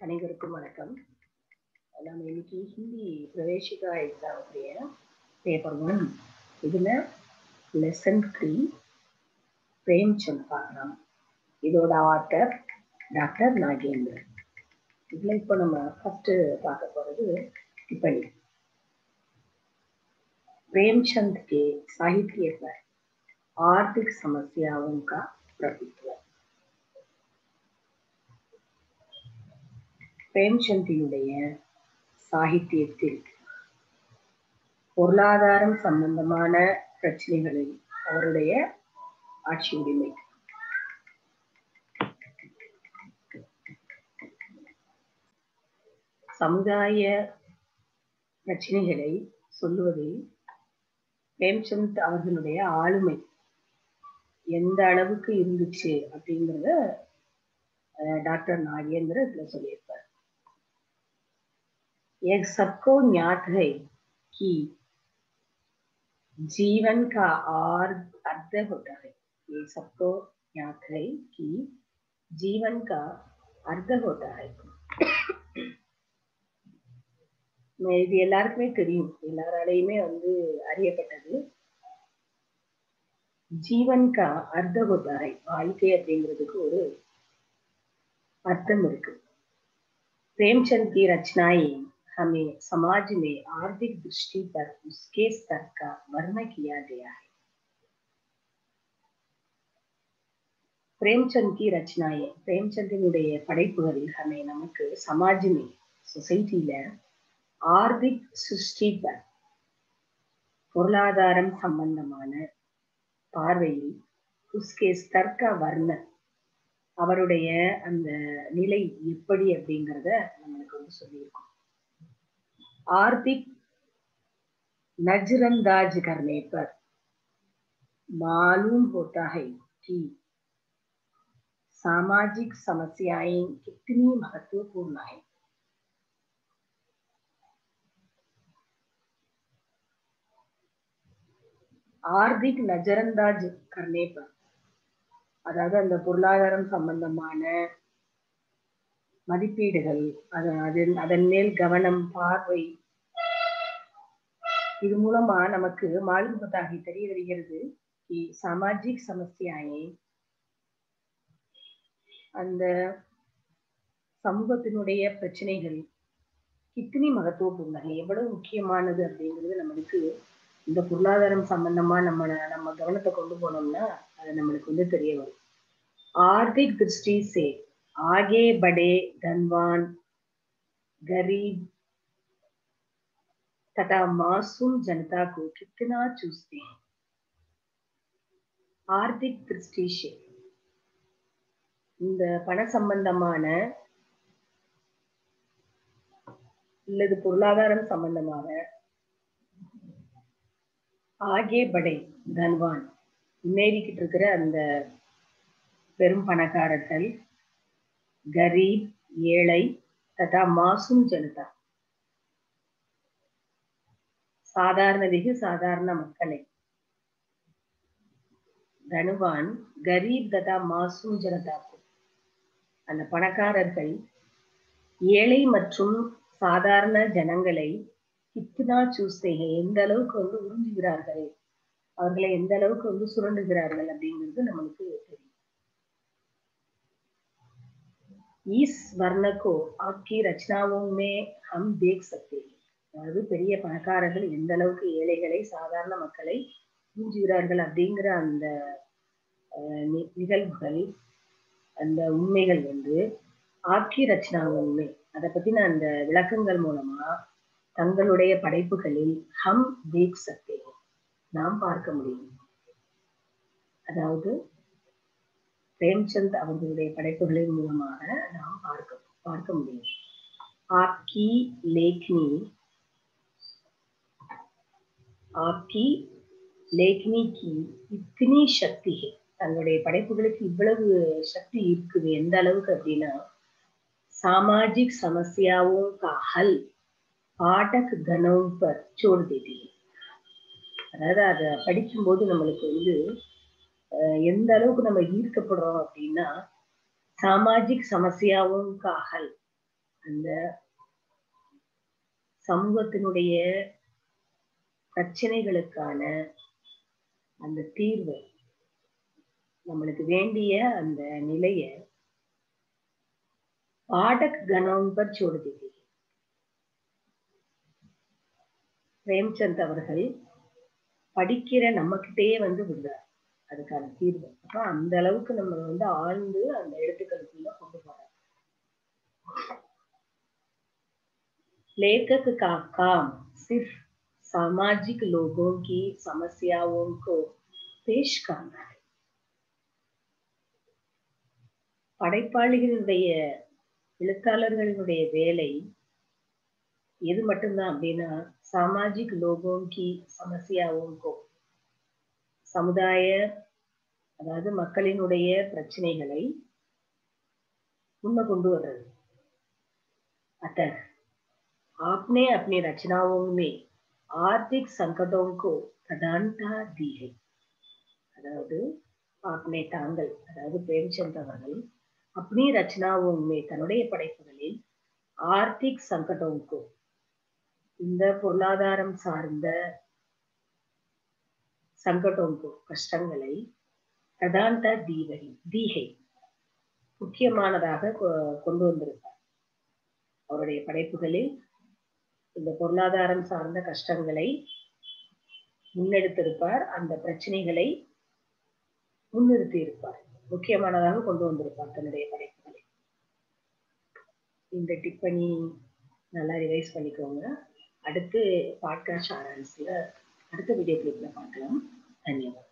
அனைவருக்கும் வணக்கம். நம்ம இன்னைக்கு ஹிந்தி பிரவேசிகா எக்ஸாமுடைய பேப்பர் 1 இதில் லெசன் 3 பிரேம்சந்த் பார்க்கலாம். இதோட ஆத்தர் டாக்டர் நாகேந்திரன். இதில் இப்போ நம்ம ஃபஸ்ட்டு பார்க்க போகிறது टिप्पणी। प्रेमचंद के साहित्य पर आर्थिक समस्याओं का प्रभुत्व। பிரேம்சந்தினுடைய சாகித்யத்தில் பொருளாதாரம் சம்பந்தமான பிரச்சனைகளில் அவருடைய ஆட்சி உரிமை, சமுதாய பிரச்சனைகளை சொல்லுவதில் பிரேம்சந்த் அவர்களுடைய ஆளுமை எந்த அளவுக்கு இருந்துச்சு அப்படிங்கிறத டாக்டர் நாகேந்திர இதுல சொல்லியிருப்பார். एक सबको ज्ञात है कि जीवन का अर्थ होता है। ये सबको ज्ञात है कि जीवन का अर्थ होता है। இது எல்லாருக்குமே தெரியும், எல்லாராலையுமே அறியப்பட்டது. ஜீவன் கா அர்த்த ஹோதா ஹை, வாழ்க்கை அப்படிங்கிறதுக்கு ஒரு அர்த்தம் இருக்கு. प्रेमचंद की रचनाएं हमें समाज में आर्थिक दृष्टि पर उसके स्तर का वर्णन किया गया है। प्रेमचंद की रचनाएं, प्रेमचंदिனுடைய படைப்புகளில் हमें நமக்கு समाज में சொசைட்டில आर्थिक सृष्टि पर பொருளாதாரம் சம்பந்தமான பார்வையில் उसके स्तर का वर्णन, அவருடைய அந்த நிலை எப்படி அப்படிங்கிறத நம்மளுக்கு சொல்லியிருக்கோம். आर्थिक नजरअंदाज करने पर मालूम होता है कि सामाजिक समस्याएं कितनी महत्वपूर्ण है। आर्थिक नजरअंदाज करने पर, அதாவது அந்த பொருளாதாரம் சம்பந்தமான மதிப்பீடுகள், அதன் மேல் கவனம், பார்வை, இது மூலமா நமக்கு மாலும் பத்தாகி தெரிய வருகிறது. சாமாஜிக் சமஸ்யாயை, அந்த சமூகத்தினுடைய பிரச்சனைகள் கித்தனி மகத்துவப்பூர்ணம், எவ்வளவு முக்கியமானது அப்படிங்கிறது நம்மளுக்கு இந்த பொருளாதாரம் சம்பந்தமா நம்ம கவனத்தை கொண்டு போனோம்னா அது நம்மளுக்கு தெரிய வரும். ஆர்த்திக் திருஷ்டி சே आगे बढ़े धनवान गरीब तथा मासूम जनता को कितना चूसते हैं। आर्थिक दृष्टि से, இந்த பண சம்பந்தமான இல்லது பொருளாதாரம் சம்பந்தமாக ஆகே படை தன்வான், முன்னேறிக்கிட்டு இருக்கிற அந்த பெரும் பணக்காரர்கள், கரீப் ஏழை, ததா மாசூம் ஜனதா சாதாரண வெகு சாதாரண மக்களை, தனுவான் கரீப் ததா மாசூம் ஜனதா, அந்த பணக்காரர்கள் ஏழை மற்றும் சாதாரண ஜனங்களை கித்னா சூஸ்தே, எந்த அளவுக்கு உறிஞ்சுகிறார்கள், அவர்களை எந்த அளவுக்கு சுரண்டுகிறார்கள் அப்படிங்கிறது நம்மளுக்கு தெரியும். इस वर्ण को आपकी रचनाओं में हम देख सकते हैं। அதாவது பெரிய பணக்காரர்கள் எந்த அளவுக்கு ஏழைகளை, சாதாரண மக்களை ஊஞ்சுகிறார்கள் அப்படிங்கிற அந்த நிகழ்வுகள், அந்த உண்மைகள் ஆக்கி ரச்சனா உண்மை, அதை பத்தின அந்த விளக்கங்கள் மூலமா தங்களுடைய படைப்புகளில் ஹம் தேக் சக்தே, நாம் பார்க்க முடியும். அதாவது பிரேம்சந்த் அவர்களுடைய படைப்புகளின் மூலமாக நாம் பார்க்க முடியும். आपकी लेखनी की इतनी शक्ति है, தங்களுடைய படைப்புகளுக்கு இவ்வளவு சக்தி இருக்குது. எந்த அளவுக்கு அப்படின்னா, சாமாஜிக் समस्याओं का हल पाठक गणों पर छोड़ देती है। அதாவது அதை படிக்கும்போது நம்மளுக்கு எந்த அளவுக்கு நம்ம ஈர்க்கப்படுறோம் அப்படின்னா, சாமாஜிக் சமஸ்யாவும் காகல், அந்த சமூகத்தினுடைய பிரச்சனைகளுக்கான அந்த தீர்வு, நம்மளுக்கு வேண்டிய அந்த நிலைய பாடக் கணம் பர் छोड़ देती है. பிரேம்சந்த் அவர்கள் படிக்கிற நம்மகிட்டயே விடுறார் அதுக்கான தீர்வு. அப்ப அந்த அளவுக்கு நம்ம ஆழ்ந்து அந்த எழுத்துக்களுக்குள்ள கொண்டு போறோம். लेखक का काम सिर्फ सामाजिक लोगों की समस्याओं को पेश करना है. படைப்பாளிகளுடைய எழுத்தாளர்களுடைய வேலை எது மட்டும்தான் அப்படின்னா, சாமாஜிக் லோகோம் கி சமஸ்யாவோம் கோ, சமுதாய அதாவது மக்களினுடைய பிரச்சனைகளை முன்ன கொண்டு வர்றது. अतः आपने अपनी रचनाओं में आर्थिक संकटों को प्रधानता दी है. அதாவது आपने தாங்கள், அதாவது பிரேம்சந்த் அவர்கள் अपनी रचनाओं में தன்னுடைய படைப்புகளில் ஆர்த்திக் சங்கடோं को, இந்த பொருளாதாரம் சார்ந்த சங்கடோं को, கஷ்டங்களை பிரதானதா தீகை முக்கியமானதாக கொண்டு வந்திருப்பார். அவருடைய படைப்புகளில் இந்த பொருளாதாரம் சார்ந்த கஷ்டங்களை முன்னெடுத்திருப்பார். அந்த பிரச்சனைகளை முன்னிறுத்தி இருப்பார், முக்கியமானதாக கொண்டு வந்திருப்பார் தன்னுடைய படைப்புகளை. இந்த டிப்பணி நல்லா ரிவைஸ் பண்ணிக்கோங்க. அடுத்து பாட்காஸ்ட் சாராம்ஸ்ல அடுத்த வீடியோ கிளிப்ல பார்க்கலாம். தன்யவாத்.